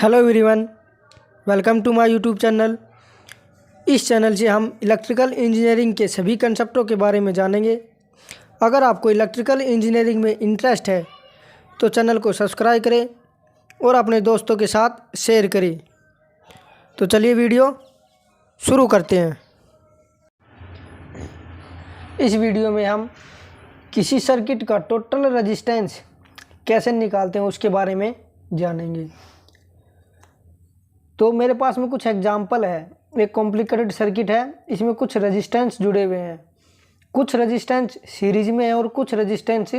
Hello everyone, welcome to my YouTube channel. इस channel से हम इलेक्ट्रिकल इंजीनियरिंग के सभी कंसेप्टों के बारे में जानेंगे। अगर आपको इलेक्ट्रिकल इंजीनियरिंग में इंटरेस्ट है तो चैनल को सब्सक्राइब करें और अपने दोस्तों के साथ शेयर करें। तो चलिए वीडियो शुरू करते हैं। इस वीडियो में हम किसी सर्किट का टोटल रेजिस्टेंस कैसे निकालते हैं उसके बारे में जानेंगे। तो मेरे पास में कुछ एग्जाम्पल है। एक कॉम्प्लिकेटेड सर्किट है, इसमें कुछ रेजिस्टेंस जुड़े हुए हैं। कुछ रेजिस्टेंस सीरीज में है और कुछ रेजिस्टेंस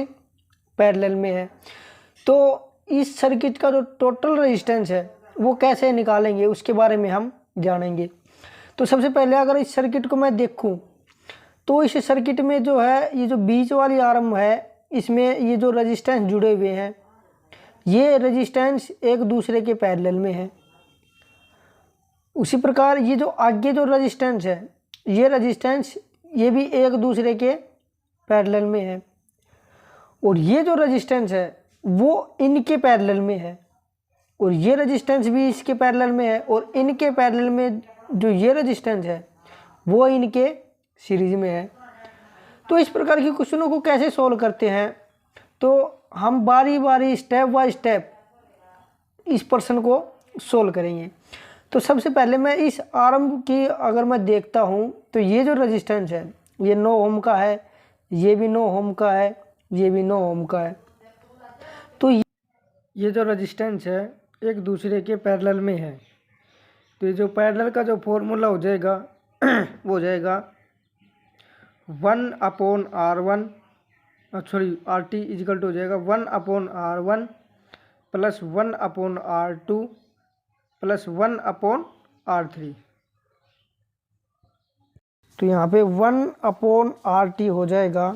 पैरेलल में है। तो इस सर्किट का जो टोटल रेजिस्टेंस है वो कैसे निकालेंगे उसके बारे में हम जानेंगे। तो सबसे पहले अगर इस सर्किट को मैं देखूं तो इस सर्किट में जो है ये जो बीच वाली आर्म है इसमें ये जो रेजिस्टेंस जुड़े हुए हैं ये रेजिस्टेंस एक दूसरे के पैरेलल में है। उसी प्रकार ये जो आगे जो रेजिस्टेंस है ये रेजिस्टेंस ये भी एक दूसरे के पैरेलल में है और ये जो रेजिस्टेंस है वो इनके पैरेलल में है और ये रेजिस्टेंस भी इसके पैरेलल में है और इनके पैरेलल में जो ये रेजिस्टेंस है वो इनके सीरीज में है। तो इस प्रकार की क्वेश्चनों को कैसे सॉल्व करते हैं तो हम बारी बारी स्टेप बाय स्टेप इस प्रश्न को सॉल्व करेंगे। तो सबसे पहले मैं इस आर्म की अगर मैं देखता हूँ तो ये जो रेजिस्टेंस है ये 9 ओम का है, ये भी 9 ओम का है, ये भी 9 ओम का है। तो ये जो रेजिस्टेंस है एक दूसरे के पैरेलल में है। तो ये जो पैरेलल का जो फॉर्मूला हो जाएगा वो हो जाएगा 1/R1 sorry RT is equal to हो जाएगा 1/R1 plus 1/R2 plus 1/R3। तो यहाँ पे 1/RT हो जाएगा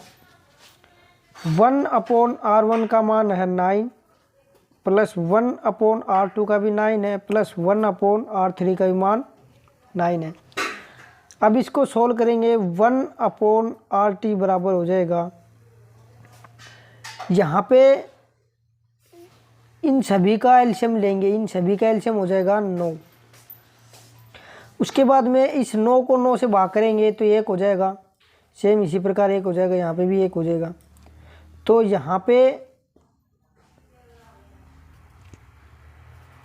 1/R1 का मान है 9 प्लस 1/R2 का भी 9 है प्लस 1/R3 का भी मान 9 है। अब इसको सोल्व करेंगे 1/RT बराबर हो जाएगा, यहाँ पे इन सभी का एलसीएम लेंगे, इन सभी का एलसीएम हो जाएगा 9। उसके बाद में इस 9 को 9 से भाग करेंगे तो 1 हो जाएगा। सेम इसी प्रकार 1 हो जाएगा, यहाँ पे भी 1 हो जाएगा। तो यहाँ पे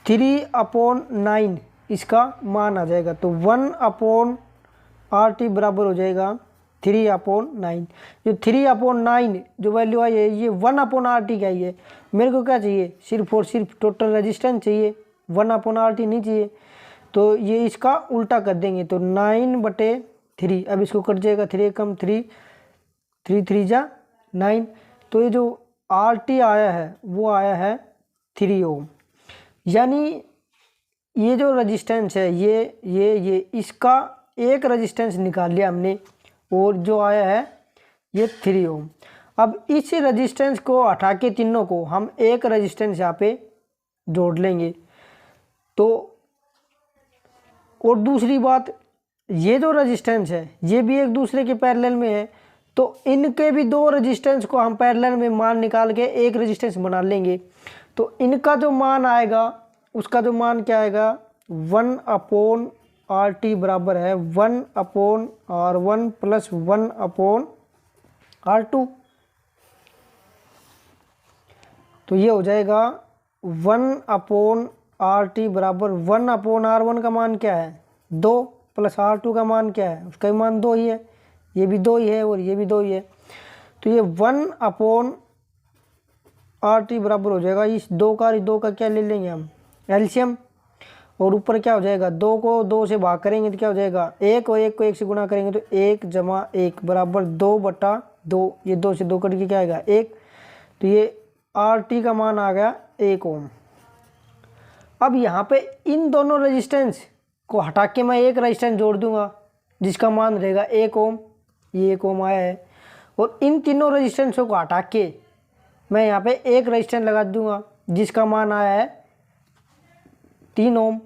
3/9 इसका मान आ जाएगा। तो 1/RT बराबर हो जाएगा 3/9। जो 3/9 जो वैल्यू आई है ये 1/RT का ही है। मेरे को क्या चाहिए, सिर्फ और सिर्फ टोटल रेजिस्टेंस चाहिए, 1/RT नहीं चाहिए। तो ये इसका उल्टा कर देंगे तो 9/3। अब इसको कट जाएगा 3 कम 3 3 3 जा 9। तो ये जो RT आया है वो आया है 3 ओम। यानी ये जो रेजिस्टेंस है ये इसका एक रेजिस्टेंस निकाल लिया हमने और जो आया है ये 3 ओम। अब इस रेजिस्टेंस को हटा के तीनों को हम एक रेजिस्टेंस यहाँ पे जोड़ लेंगे। तो और दूसरी बात ये जो रेजिस्टेंस है ये भी एक दूसरे के पैरेलल में है तो इनके भी दो रेजिस्टेंस को हम पैरेलल में मान निकाल के एक रेजिस्टेंस बना लेंगे। तो इनका जो मान आएगा उसका जो मान क्या आएगा 1/RT बराबर है 1/R1 प्लस 1/R2। तो ये हो जाएगा 1/RT बराबर 1/R1 का मान क्या है 2 प्लस R2 का मान क्या है उसका भी मान 2 ही है, ये भी 2 ही है और ये भी 2 ही है। तो ये 1/RT बराबर हो जाएगा इस 2 का क्या ले लेंगे हम एलसीएम और ऊपर क्या हो जाएगा 2 को 2 से भाग करेंगे तो क्या हो जाएगा 1 और 1 को 1 से गुणा करेंगे तो 1 जमा 1 बराबर 2/2। ये 2 से 2 कट के क्या आएगा 1। तो ये RT का मान आ गया 1 ओम। अब यहाँ पे इन दोनों रेजिस्टेंस को हटा के मैं एक रेजिस्टेंस जोड़ दूंगा जिसका मान रहेगा 1 ओम। ये 1 ओम आया है और इन तीनों रेजिस्टेंसों को हटा के मैं यहाँ पे एक रेजिस्टेंस लगा दूंगा जिसका मान आया है 3 ओम।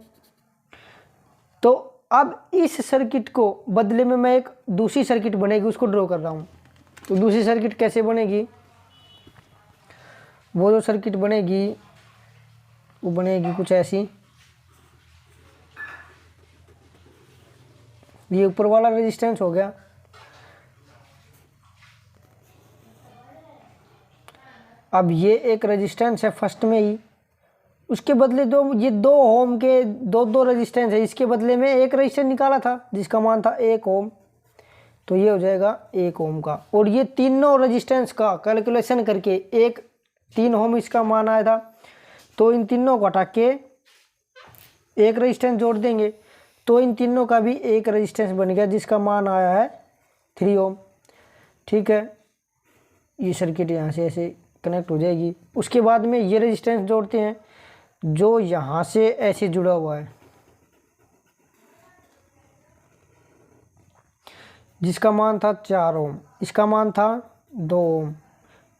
तो अब इस सर्किट को बदले में मैं एक दूसरी सर्किट बनेगी उसको ड्रॉ कर रहा हूँ। तो दूसरी सर्किट कैसे बनेगी, वो जो सर्किट बनेगी वो बनेगी कुछ ऐसी। ये ऊपर वाला रेजिस्टेंस हो गया। अब ये एक रेजिस्टेंस है फर्स्ट में ही, उसके बदले ये 2 ओम के दो रेजिस्टेंस है, इसके बदले में एक रेजिस्टेंस निकाला था जिसका मान था 1 ओम, तो ये हो जाएगा 1 ओम का। और ये तीनों रेजिस्टेंस का कैलकुलेशन करके 3 ओम इसका मान आया था, तो इन तीनों को हटा के एक रेजिस्टेंस जोड़ देंगे, तो इन तीनों का भी एक रेजिस्टेंस बन गया जिसका मान आया है 3 ओम। ठीक है, ये सर्किट यहाँ से ऐसे कनेक्ट हो जाएगी। उसके बाद में ये रेजिस्टेंस जोड़ते हैं जो यहाँ से ऐसे जुड़ा हुआ है, जिसका मान था 4 ओम, इसका मान था 2 ओम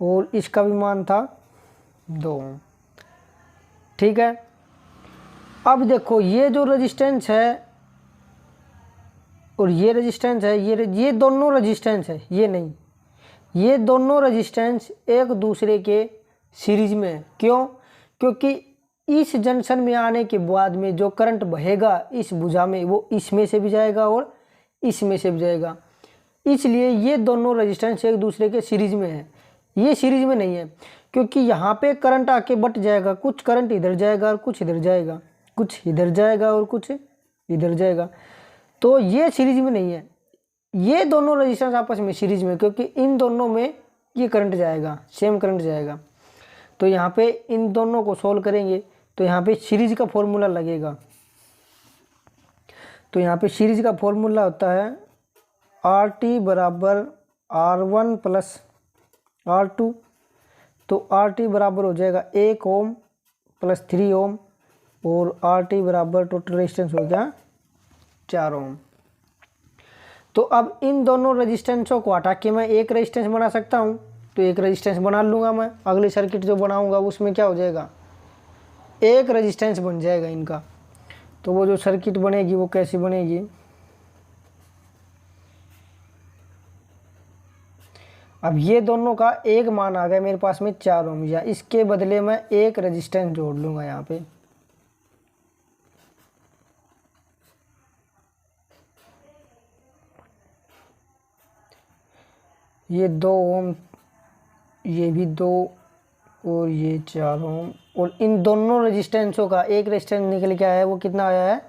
और इसका भी मान था 2 ओम। ठीक है, अब देखो ये जो रेजिस्टेंस है और ये रेजिस्टेंस है, ये दोनों रेजिस्टेंस है, ये नहीं, ये दोनों रेजिस्टेंस एक दूसरे के सीरीज में है। क्यों? क्योंकि इस जंक्शन में आने के बाद में जो करंट बहेगा इस भुजा में, वो इसमें से भी जाएगा और इसमें से भी जाएगा, इसलिए ये दोनों रेजिस्टेंस एक दूसरे के सीरीज में है। ये सीरीज में नहीं है क्योंकि यहाँ पे करंट आके बट जाएगा, कुछ करंट इधर जाएगा और कुछ इधर जाएगा, कुछ इधर जाएगा और कुछ इधर जाएगा, तो ये सीरीज में नहीं है। ये दोनों रेजिस्टेंस आपस में सीरीज में, क्योंकि इन दोनों में ये करंट जाएगा, सेम करंट जाएगा। तो यहाँ पे इन दोनों को सोल्व करेंगे तो यहाँ पे सीरीज का फॉर्मूला लगेगा। तो यहाँ पे सीरीज का फॉर्मूला होता है RT बराबर R1 प्लस R2। तो RT बराबर हो जाएगा 1 ओम प्लस 3 ओम और RT बराबर टोटल रेजिस्टेंस हो गया 4 ओम। तो अब इन दोनों रेजिस्टेंसों को हटा के मैं एक रेजिस्टेंस बना सकता हूँ, तो एक रेजिस्टेंस बना लूँगा मैं। अगली सर्किट जो बनाऊँगा उसमें क्या हो जाएगा, एक रेजिस्टेंस बन जाएगा इनका। तो वो जो सर्किट बनेगी वो कैसी बनेगी, अब ये दोनों का एक मान आ गया मेरे पास में 4 ओम, या इसके बदले मैं एक रेजिस्टेंस जोड़ लूँगा यहाँ पे। ये 2 ओम, ये भी 2 और ये 4 ओम, और इन दोनों रेजिस्टेंसों का एक रेजिस्टेंस निकल के आया है, वो कितना आया है।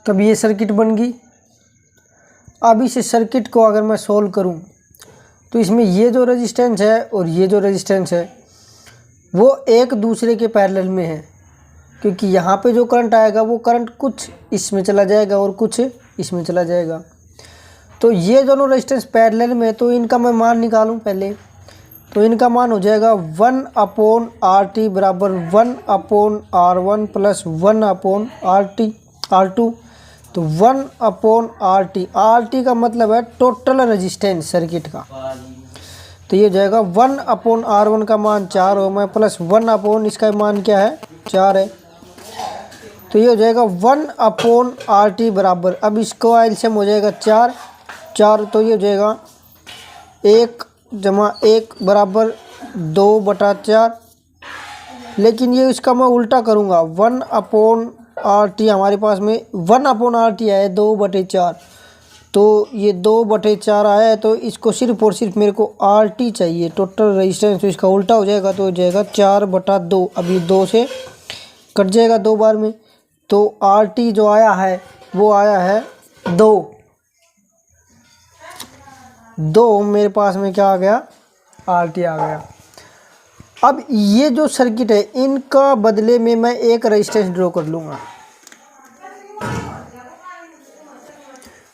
तब ये सर्किट बन गई। अब इस सर्किट को अगर मैं सोल्व करूं तो इसमें ये जो रेजिस्टेंस है और ये जो रेजिस्टेंस है वो एक दूसरे के पैरेलल में है, क्योंकि यहाँ पे जो करंट आएगा वो करंट कुछ इसमें चला जाएगा और कुछ इसमें चला जाएगा। तो ये दोनों रेजिस्टेंस पैरेलल में, तो इनका मैं मान निकालूं पहले, तो इनका मान हो जाएगा 1/RT बराबर 1/R1 प्लस 1/RT तो 1/RT, RT का मतलब है टोटल रेजिस्टेंस सर्किट का। तो ये हो जाएगा 1/R1 का मान 4 ओम है प्लस 1/ इसका मान क्या है 4 है, तो ये हो जाएगा 1/RT बराबर, अब इसको एलसीएम हो जाएगा 4, तो ये हो जाएगा 1 जमा 1 बराबर 2/4। लेकिन ये इसका मैं उल्टा करूँगा, 1/RT हमारे पास में 1/RT आया है 2/4, तो ये 2/4 आया है, तो इसको सिर्फ और सिर्फ मेरे को RT चाहिए टोटल रेजिस्टेंस, तो इसका उल्टा हो जाएगा, तो हो जाएगा 4/2। अभी 2 से कट जाएगा 2 बार में, तो RT जो आया है वो आया है 2 मेरे पास में क्या आ गया, RT आ गया। अब ये जो सर्किट है इनका बदले में मैं एक रेजिस्टेंस ड्रॉ कर लूँगा,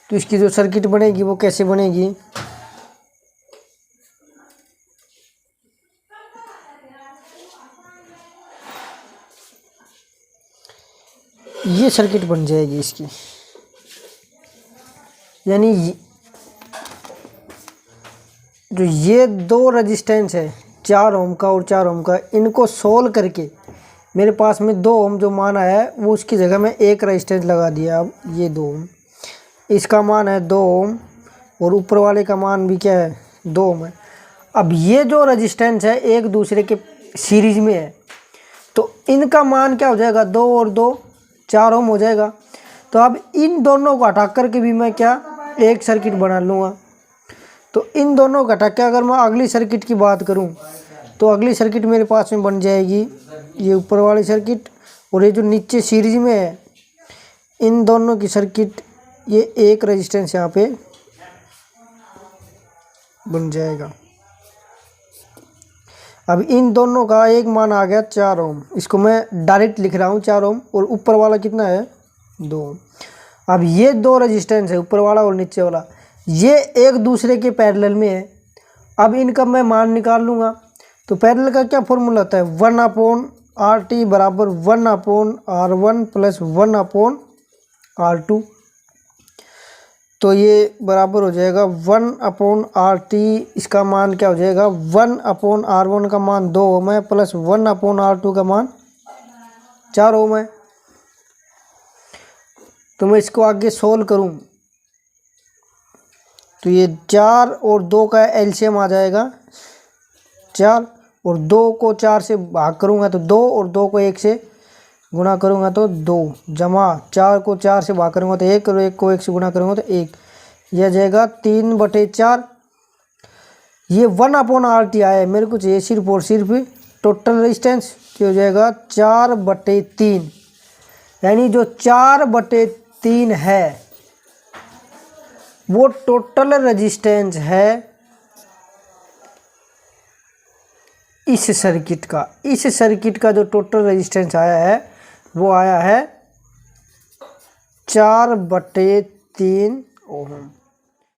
तो इसकी जो सर्किट बनेगी वो कैसे बनेगी, ये सर्किट बन जाएगी इसकी, यानी जो ये 2 रेजिस्टेंस है 4 ओम का और 4 ओम का, इनको सोल्व करके मेरे पास में 2 ओम जो मान आया है वो उसकी जगह में एक रेजिस्टेंस लगा दिया। अब ये 2 ओम, इसका मान है 2 ओम और ऊपर वाले का मान भी क्या है 2 ओम है। अब ये जो रेजिस्टेंस है एक दूसरे के सीरीज में है, तो इनका मान क्या हो जाएगा 2 और 2 4 ओम हो जाएगा। तो अब इन दोनों को हटा कर के भी मैं क्या एक सर्किट बना लूँगा। तो इन दोनों को हटा के अगर मैं अगली सर्किट की बात करूँ तो अगली सर्किट मेरे पास में बन जाएगी ये ऊपर वाली सर्किट, और ये जो नीचे सीरीज में है इन दोनों की सर्किट, ये एक रेजिस्टेंस यहाँ पे बन जाएगा। अब इन दोनों का एक मान आ गया 4 ओम, इसको मैं डायरेक्ट लिख रहा हूँ 4 ओम, और ऊपर वाला कितना है 2 ओम। अब ये दो रेजिस्टेंस है ऊपर वाला और नीचे वाला, ये एक दूसरे के पैरेलल में है। अब इनका मैं मान निकाल लूँगा। तो पैरेलल का क्या फॉर्मूला होता है, 1/RT बराबर 1/R1 प्लस 1/R2। तो ये बराबर हो जाएगा 1/RT, इसका मान क्या हो जाएगा 1/R1 का मान 2 ओम है प्लस 1/R2 का मान 4 ओम है। तो मैं इसको आगे सोल्व करूं तो ये 4 और 2 का एलसीएम आ जाएगा 4, और 2 को 4 से भाग करूंगा तो 2, और 2 को 1 से गुणा करूंगा तो 2, जमा 4 को 4 से भाग करूंगा तो 1, और 1 को 1 से गुणा करूंगा तो 1, यह जाएगा 3/4। ये 1/RT आया है, मेरे को चाहिए सिर्फ और सिर्फ टोटल रेजिस्टेंस, जो हो जाएगा 4/3, यानी जो 4/3 है वो टोटल रेजिस्टेंस है इस सर्किट का। इस सर्किट का जो टोटल रेजिस्टेंस आया है वो आया है 4/3 ओम।